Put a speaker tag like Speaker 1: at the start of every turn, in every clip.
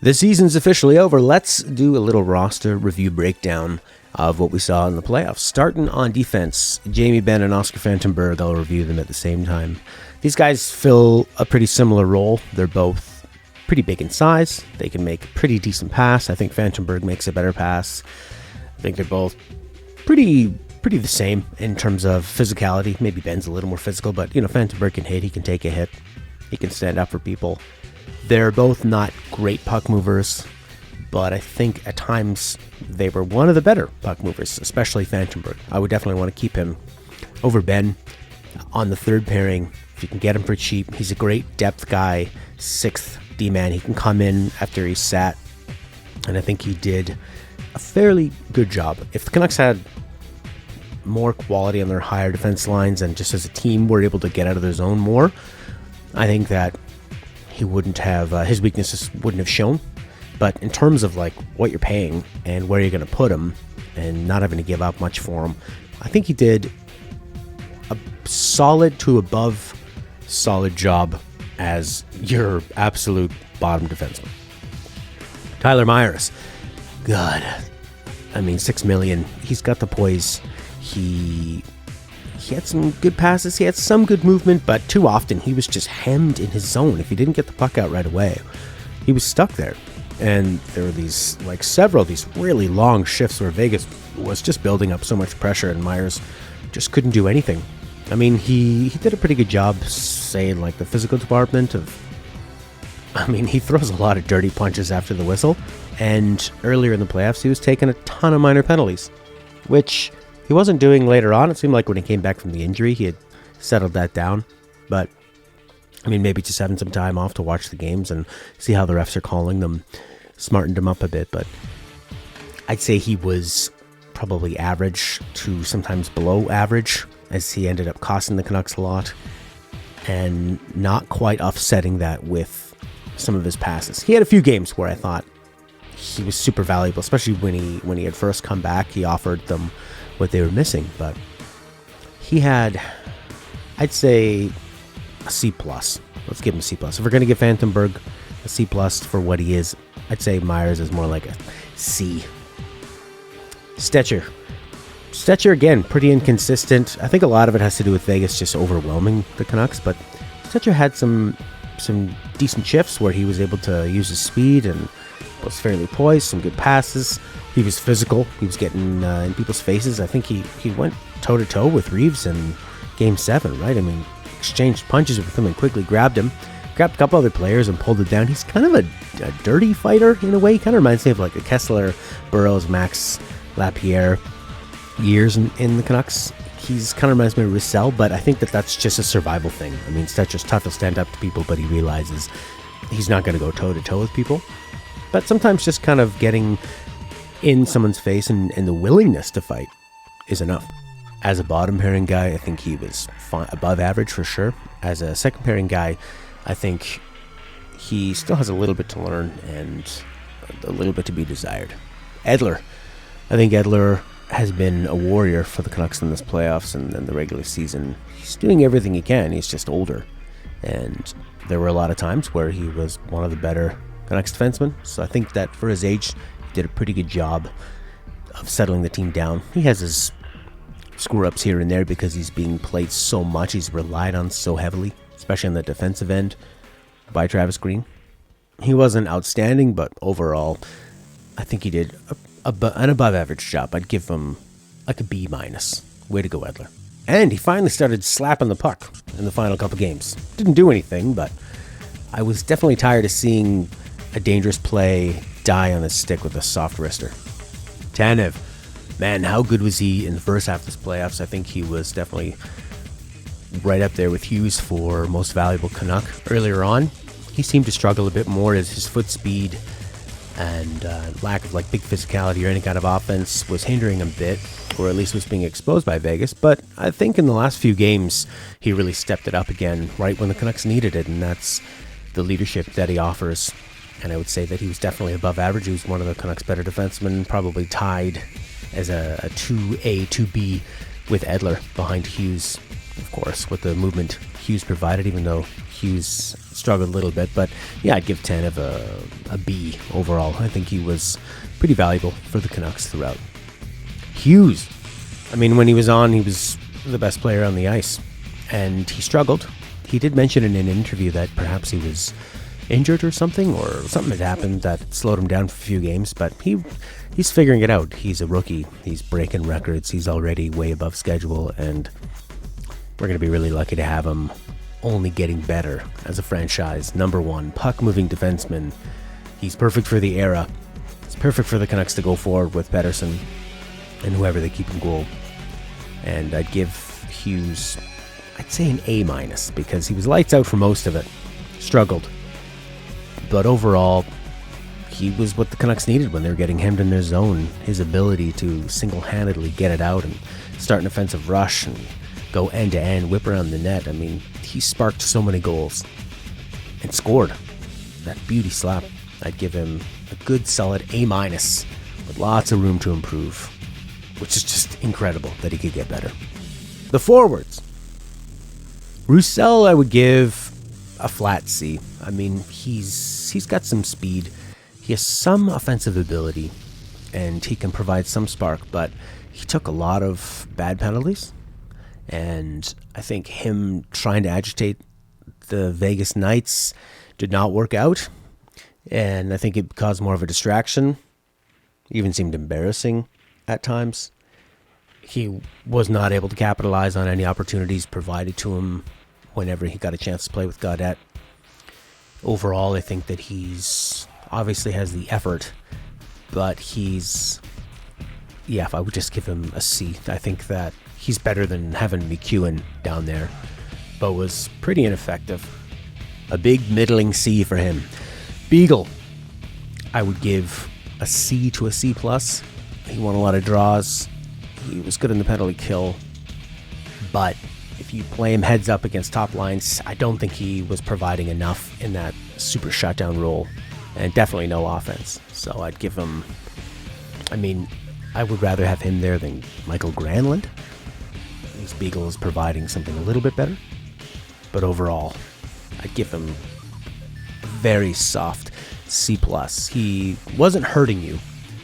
Speaker 1: The season's officially over. Let's do a little roster review breakdown of what we saw in the playoffs. Starting on defense, Jamie Benn and Oscar Fantenberg, I'll review them at the same time. These guys fill a pretty similar role. They're both pretty big in size. They can make a pretty decent pass. I think Fantenberg makes a better pass. I think they're both pretty the same in terms of physicality. Maybe Ben's a little more physical, but Fantenberg can hit. He can take a hit. He can stand up for people. They're both not great puck movers, but I think at times they were one of the better puck movers, especially Fantenberg. I would definitely want to keep him over Ben on the third pairing. If you can get him for cheap, he's a great depth guy, sixth D-man. He can come in after he's sat, and I think he did a fairly good job. If the Canucks had more quality on their higher defense lines and just as a team were able to get out of their zone more, I think that he wouldn't have, his weaknesses wouldn't have shown. But in terms of like what you're paying and where you're going to put him and not having to give up much for him, I think he did a solid to above solid job as your absolute bottom defenseman. Tyler Myers, God, I mean, $6 million. He's got the poise. He had some good passes. He had some good movement, but too often he was just hemmed in his zone. If he didn't get the puck out right away, he was stuck there. And there were several of these really long shifts where Vegas was just building up so much pressure and Myers just couldn't do anything. I mean, he did a pretty good job, say, in like the physical department he throws a lot of dirty punches after the whistle. And earlier in the playoffs, he was taking a ton of minor penalties, which he wasn't doing later on. It seemed like when he came back from the injury, he had settled that down. But, maybe just having some time off to watch the games and see how the refs are calling them smartened him up a bit. But I'd say he was probably average to sometimes below average, as he ended up costing the Canucks a lot and not quite offsetting that with some of his passes. He had a few games where I thought he was super valuable, especially when he had first come back. He offered them what they were missing, but he had, I'd say, a C+. Let's give him a C+. If we're going to give Fantenberg a C+ for what he is, I'd say Myers is more like a C. Stecher, again, pretty inconsistent. I think a lot of it has to do with Vegas just overwhelming the Canucks, but Stecher had some decent shifts where he was able to use his speed and was fairly poised, some good passes. He was physical. He was getting in people's faces. I think he went toe-to-toe with Reeves in Game 7, right? Exchanged punches with him and quickly grabbed a couple other players and pulled it down. He's kind of a dirty fighter in a way. He kind of reminds me of like a Kessler, Burroughs, Max Lapierre years in the Canucks. He's kind of reminds me of Roussel, but I think that's just a survival thing. Stetcher's tough to stand up to people, but he realizes he's not going to go toe-to-toe with people. But sometimes just kind of getting in someone's face and the willingness to fight is enough. As a bottom pairing guy, I think he was above average for sure. As a second pairing guy, I think he still has a little bit to learn and a little bit to be desired. Edler. I think Edler has been a warrior for the Canucks in this playoffs and the regular season. He's doing everything he can. He's just older. And there were a lot of times where he was one of the better Canucks defensemen. So I think that for his age, he did a pretty good job of settling the team down. He has his screw-ups here and there because he's being played so much. He's relied on so heavily, especially on the defensive end by Travis Green. He wasn't outstanding, but overall, I think he did an above-average job. I'd give him like a B-. Way to go, Edler. And he finally started slapping the puck in the final couple games. Didn't do anything, but I was definitely tired of seeing a dangerous play die on his stick with a soft wrister. Tanev. Man, how good was he in the first half of this playoffs? I think he was definitely right up there with Hughes for most valuable Canuck. Earlier on, he seemed to struggle a bit more as his foot speed and lack of big physicality or any kind of offense was hindering him a bit, or at least was being exposed by Vegas. But I think in the last few games, he really stepped it up again right when the Canucks needed it, and that's the leadership that he offers. And I would say that he was definitely above average. He was one of the Canucks' better defensemen, probably tied as a 2A, 2B with Edler behind Hughes of course, with the movement Hughes provided, even though Hughes struggled a little bit. But yeah, I'd give Tanev a B overall. I think he was pretty valuable for the Canucks throughout. Hughes, I mean, when he was on, he was the best player on the ice, and he struggled. He did mention in an interview that perhaps he was injured or something had happened that slowed him down for a few games, but he's figuring it out. He's a rookie. He's breaking records. He's already way above schedule, and we're going to be really lucky to have him only getting better as a franchise number one puck-moving defenseman. He's perfect for the era. It's perfect for the Canucks to go forward with Pettersson and whoever they keep in goal. And I'd give Hughes, I'd say an A- because he was lights out for most of it. Struggled. But overall, he was what the Canucks needed when they were getting hemmed in their zone. His ability to single-handedly get it out and start an offensive rush and go end-to-end, whip around the net. I mean, he sparked so many goals and scored. That beauty slap, I'd give him a good solid A- with lots of room to improve, which is just incredible that he could get better. The forwards. Roussel, I would give a flat C. I mean, he's got some speed. He has some offensive ability, and he can provide some spark, but he took a lot of bad penalties. And I think him trying to agitate the Vegas Knights did not work out. And I think it caused more of a distraction. Even seemed embarrassing at times. He was not able to capitalize on any opportunities provided to him whenever he got a chance to play with Gaudette. Overall, I think that he's obviously has the effort, but if I would just give him a C. I think that he's better than having McEwen down there, but was pretty ineffective. A big middling C for him. Beagle, I would give a C to a C+. He won a lot of draws. He was good in the penalty kill, but if you play him heads up against top lines, I don't think he was providing enough in that super shutdown role, and definitely no offense. So I'd give him, I would rather have him there than Michael Granlund. Beagle is providing something a little bit better, but overall, I'd give him a very soft C+. He wasn't hurting you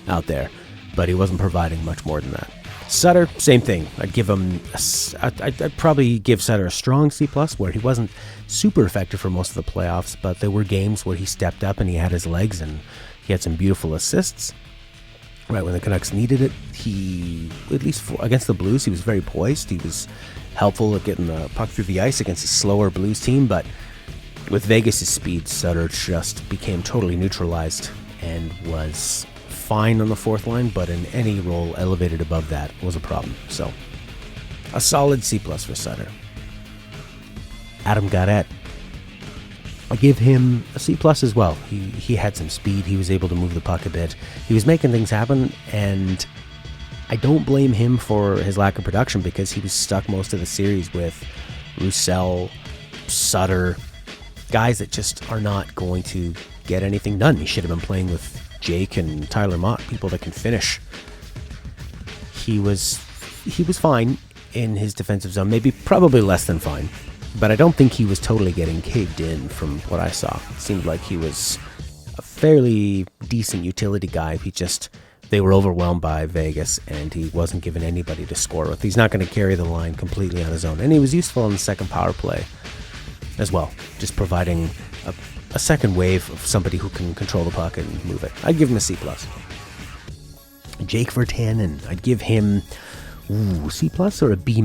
Speaker 1: out there, but he wasn't providing much more than that. Sutter, same thing. I'd give him I'd probably give Sutter a strong C+, where he wasn't super effective for most of the playoffs, but there were games where he stepped up and he had his legs and he had some beautiful assists. Right when the Canucks needed it, at least against the Blues, he was very poised. He was helpful at getting the puck through the ice against a slower Blues team, but with Vegas' speed, Sutter just became totally neutralized and was fine on the fourth line, but in any role elevated above that was a problem. So, a solid C+ for Sutter. Adam Gaudette, I give him a C+ as well. He had some speed. He was able to move the puck a bit. He was making things happen, and I don't blame him for his lack of production because he was stuck most of the series with Roussel, Sutter, guys that just are not going to get anything done. He should have been playing with Jake and Tyler Mott, people that can finish. He was fine in his defensive zone, probably less than fine. But I don't think he was totally getting caved in from what I saw. It seemed like he was a fairly decent utility guy. They were overwhelmed by Vegas, and he wasn't given anybody to score with. He's not going to carry the line completely on his own. And he was useful in the second power play as well, just providing a second wave of somebody who can control the puck and move it. I'd give him a C+. Jake Virtanen, I'd give him C+ or a B-.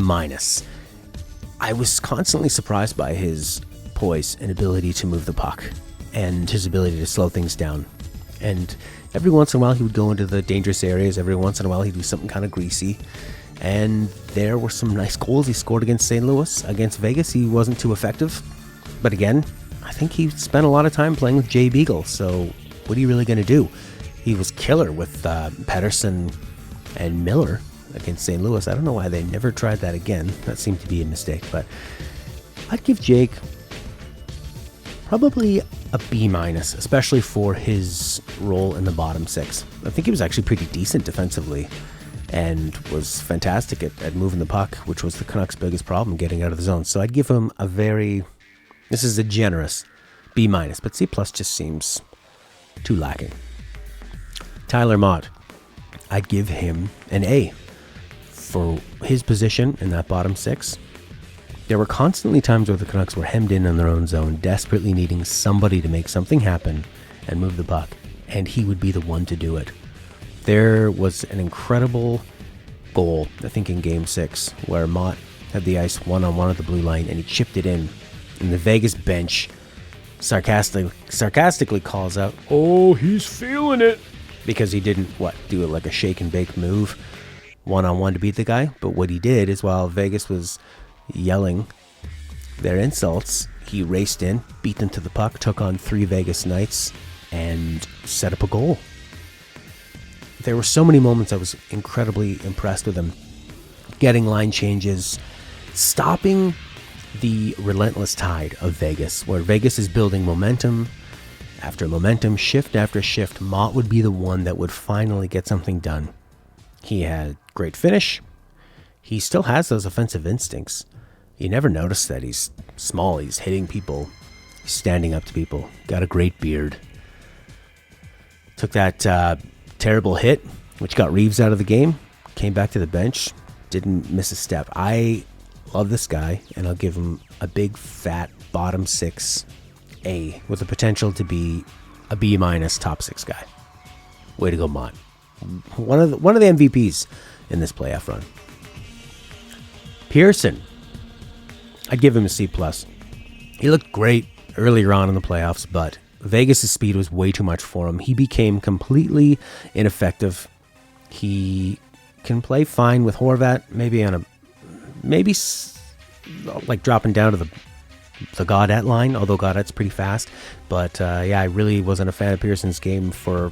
Speaker 1: I was constantly surprised by his poise and ability to move the puck and his ability to slow things down. And every once in a while he would go into the dangerous areas. Every once in a while he'd do something kind of greasy. And there were some nice goals he scored against St. Louis. Against Vegas, he wasn't too effective. But again, I think he spent a lot of time playing with Jay Beagle. So what are you really going to do? He was killer with Pettersson and Miller against St. Louis. I don't know why they never tried that again. That seemed to be a mistake, but I'd give Jake probably a B-, especially for his role in the bottom six. I think he was actually pretty decent defensively, and was fantastic at moving the puck, which was the Canucks' biggest problem, getting out of the zone. So I'd give him this is a generous B-, but C+ just seems too lacking. Tyler Mott, I'd give him an A for his position in that bottom six. There were constantly times where the Canucks were hemmed in their own zone, desperately needing somebody to make something happen and move the puck, and he would be the one to do it. There was an incredible goal, I think in Game 6, where Mott had the ice one-on-one at the blue line, and he chipped it in. And the Vegas bench sarcastically calls out, "Oh, he's feeling it," because he didn't, do it like a shake and bake move one-on-one to beat the guy. But what he did is, while Vegas was yelling their insults, he raced in, beat them to the puck, took on 3 Vegas Knights, and set up a goal. There were so many moments I was incredibly impressed with him. Getting line changes, stopping the relentless tide of Vegas, where Vegas is building momentum after momentum, shift after shift. Mott would be the one that would finally get something done. He had great finish. He still has those offensive instincts. You never notice that he's small. He's hitting people. He's standing up to people. Got a great beard. Took that terrible hit, which got Reeves out of the game. Came back to the bench. Didn't miss a step. I love this guy, and I'll give him a big, fat bottom 6 A with the potential to be a B- top 6 guy. Way to go, Mott. One of the MVPs in this playoff run. Pearson, I'd give him a C+. He looked great earlier on in the playoffs, but Vegas' speed was way too much for him. He became completely ineffective. He can play fine with Horvat, maybe like dropping down to the Gaudette line, although Gaudette's pretty fast. But I really wasn't a fan of Pearson's game for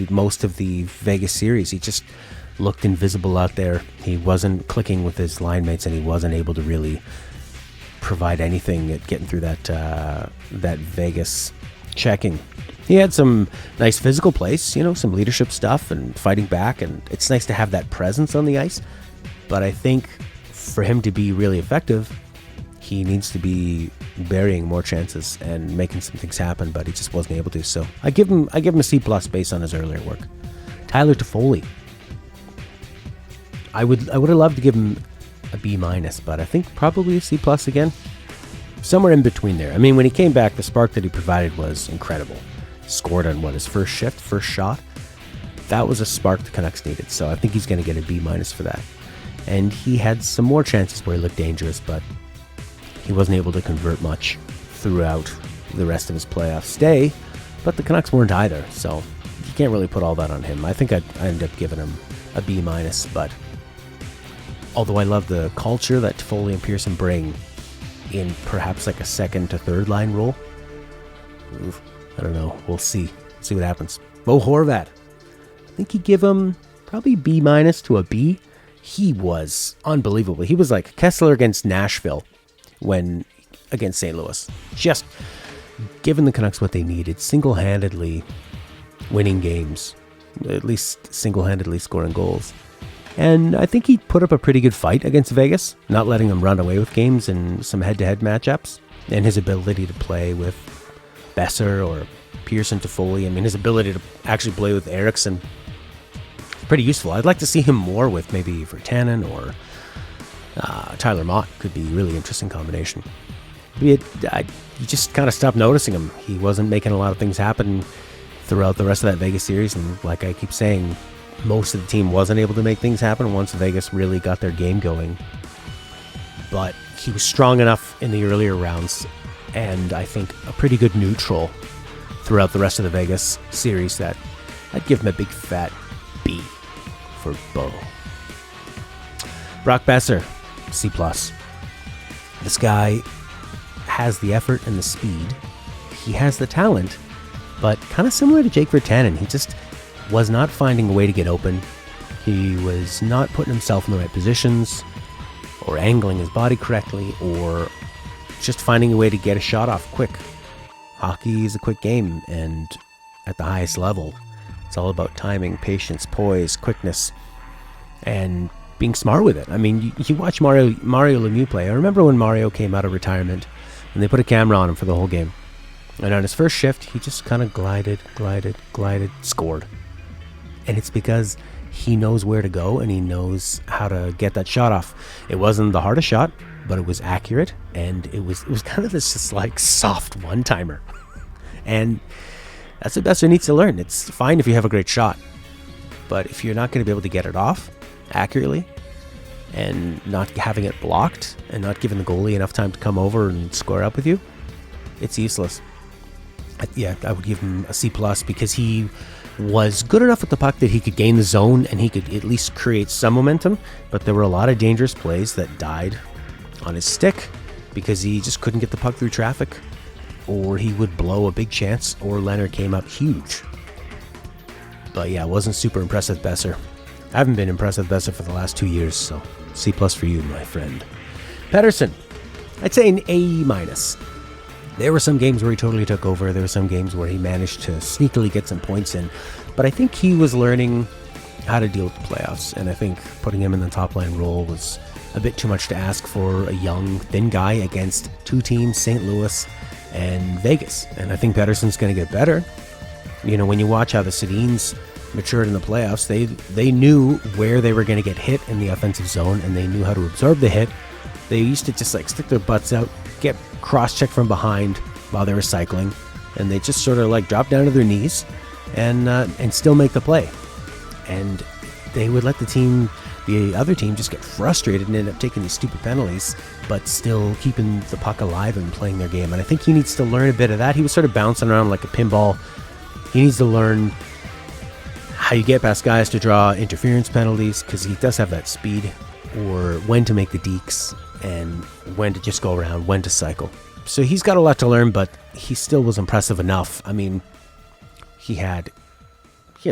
Speaker 1: most of the Vegas series. He just looked invisible out there. He wasn't clicking with his line mates, and he wasn't able to really provide anything at getting through that Vegas checking. He had some nice physical plays, some leadership stuff and fighting back, and it's nice to have that presence on the ice. But I think for him to be really effective, he needs to be burying more chances and making some things happen, but he just wasn't able to. So I give him a C+ based on his earlier work. Tyler Toffoli, I would have loved to give him a B-, but I think probably a C+ again. Somewhere in between there. I mean, when he came back, the spark that he provided was incredible. Scored on his first shot. That was a spark the Canucks needed, so I think he's going to get a B- for that. And he had some more chances where he looked dangerous, but he wasn't able to convert much throughout the rest of his playoff stay. But the Canucks weren't either, so you can't really put all that on him. I think I'd end up giving him a B-, but although I love the culture that Toffoli and Pearson bring in perhaps like a second to third line role, I don't know. We'll see what happens. Bo Horvat, I think he'd give him probably B- to a B. He was unbelievable. He was like Kessler against Nashville against St. Louis. Just giving the Canucks what they needed, single-handedly winning games, at least single-handedly scoring goals. And I think he put up a pretty good fight against Vegas, not letting them run away with games in some head-to-head matchups. And his ability to play with Besser or Pearson, Toffoli, his ability to actually play with Eriksson, pretty useful. I'd like to see him more with maybe Virtanen or Tyler Mott. Could be a really interesting combination. You just kind of stopped noticing him. He wasn't making a lot of things happen throughout the rest of that Vegas series, and like I keep saying, most of the team wasn't able to make things happen once Vegas really got their game going. But he was strong enough in the earlier rounds, and I think a pretty good neutral throughout the rest of the Vegas series, that I'd give him a big fat B for Bo. Brock Besser, C+. This guy has the effort and the speed. He has the talent, but kind of similar to Jake Virtanen, he just was not finding a way to get open. He was not putting himself in the right positions, or angling his body correctly, or just finding a way to get a shot off quick. Hockey is a quick game, and at the highest level, it's all about timing, patience, poise, quickness. and being smart with it. I mean, you watch Mario Lemieux play. I remember when Mario came out of retirement and they put a camera on him for the whole game. And on his first shift, he just kind of glided, scored. And it's because he knows where to go and he knows how to get that shot off. It wasn't the hardest shot, but it was accurate, and it was kind of this just like soft one-timer. And that's the best he needs to learn. It's fine if you have a great shot, but if you're not going to be able to get it off accurately and not having it blocked and not giving the goalie enough time to come over and square up with you, it's useless. Yeah, I would give him a C+, because he was good enough with the puck that he could gain the zone and he could at least create some momentum, but there were a lot of dangerous plays that died on his stick because he just couldn't get the puck through traffic, or he would blow a big chance, or Leonard came up huge. But yeah, wasn't super impressed with Besser. I haven't been impressed with Besser for the last 2 years, so C+ for you, my friend. Pettersson, I'd say an A-. There were some games where he totally took over. There were some games where he managed to sneakily get some points in. But I think he was learning how to deal with the playoffs. And I think putting him in the top line role was a bit too much to ask for a young, thin guy against two teams, St. Louis and Vegas. And I think Pettersson's going to get better. You know, when you watch how the Sedins matured in the playoffs, they knew where they were going to get hit in the offensive zone, and they knew how to absorb the hit. They used to just like stick their butts out, get cross-check from behind while they were cycling, and they just sort of like drop down to their knees and still make the play. And they would let the other team just get frustrated and end up taking these stupid penalties, but still keeping the puck alive and playing their game. And I think he needs to learn a bit of that. He was sort of bouncing around like a pinball. He needs to learn how you get past guys to draw interference penalties, because he does have that speed, or when to make the dekes and when to just go around, when to cycle. So he's got a lot to learn, but he still was impressive enough. I mean, he had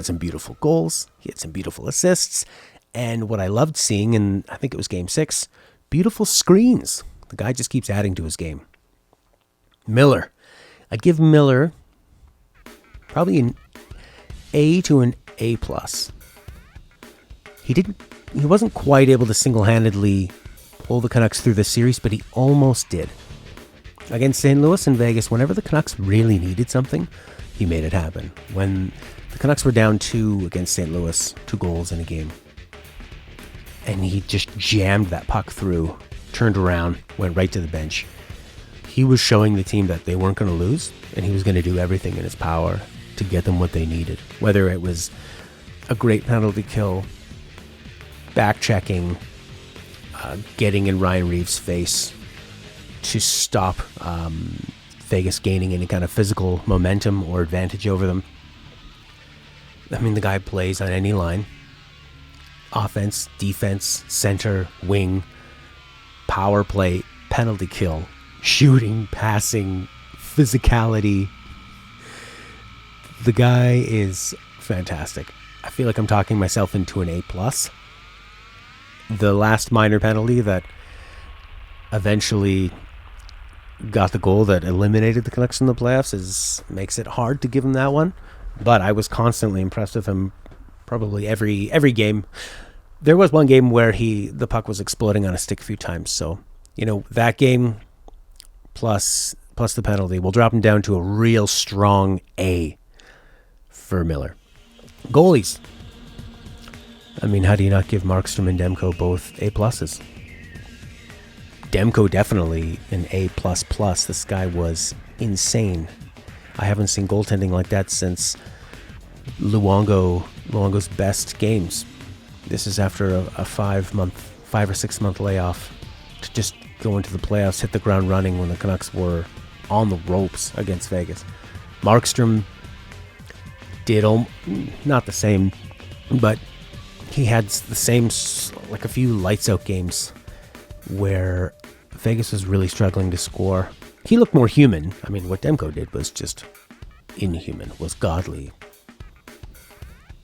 Speaker 1: some beautiful goals, he had some beautiful assists, and what I loved seeing, and I think it was Game 6, beautiful screens. The guy just keeps adding to his game. Miller. I'd give Miller probably an A to an A+. He wasn't quite able to single-handedly pull the Canucks through this series, but he almost did. Against St. Louis and Vegas, whenever the Canucks really needed something, he made it happen. When the Canucks were down 2 against St. Louis, 2 goals in a game, and he just jammed that puck through, turned around, went right to the bench. He was showing the team that they weren't going to lose, and he was going to do everything in his power to get them what they needed. Whether it was a great penalty kill, back-checking, getting in Ryan Reeves' face to stop Vegas gaining any kind of physical momentum or advantage over them. I mean, the guy plays on any line. Offense, defense, center, wing, power play, penalty kill, shooting, passing, physicality. The guy is fantastic. I feel like I'm talking myself into an A+. The last minor penalty that eventually got the goal that eliminated the Canucks in the playoffs makes it hard to give him that one. But I was constantly impressed with him probably every game. There was one game where the puck was exploding on a stick a few times. So, you know, that game plus the penalty will drop him down to a real strong A for Miller. Goalies. I mean, how do you not give Markstrom and Demko both A+? Demko definitely an A++. This guy was insane. I haven't seen goaltending like that since Luongo's best games. This is after a 5 or 6 month layoff to just go into the playoffs, hit the ground running when the Canucks were on the ropes against Vegas. Markstrom did not the same, but he had the same, like a few lights out games where Vegas was really struggling to score. He looked more human. I mean, what Demko did was just inhuman, was godly.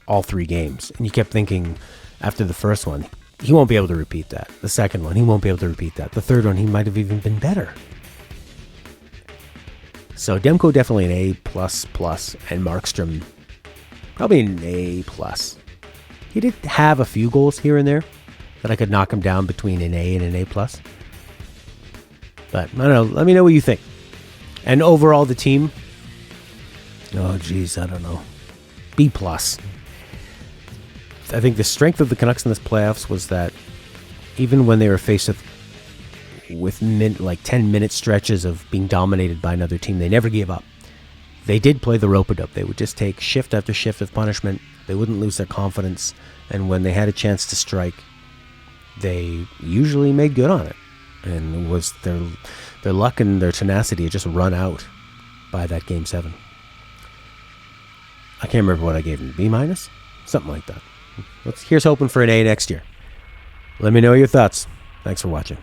Speaker 1: All 3 games. And you kept thinking after the first one, he won't be able to repeat that. The second one, he won't be able to repeat that. The third one, he might have even been better. So Demko definitely an A++, and Markstrom probably an A+. He did have a few goals here and there that I could knock him down between an A and an A+. But I don't know. Let me know what you think. And overall, the team, oh, geez, I don't know. B+. I think the strength of the Canucks in this playoffs was that even when they were faced with 10-minute stretches of being dominated by another team, they never gave up. They did play the rope-a-dope. They would just take shift after shift of punishment. They wouldn't lose their confidence. And when they had a chance to strike, they usually made good on it. And it was their luck and their tenacity had just run out by that Game 7. I can't remember what I gave them. B-? Something like that. Here's hoping for an A next year. Let me know your thoughts. Thanks for watching.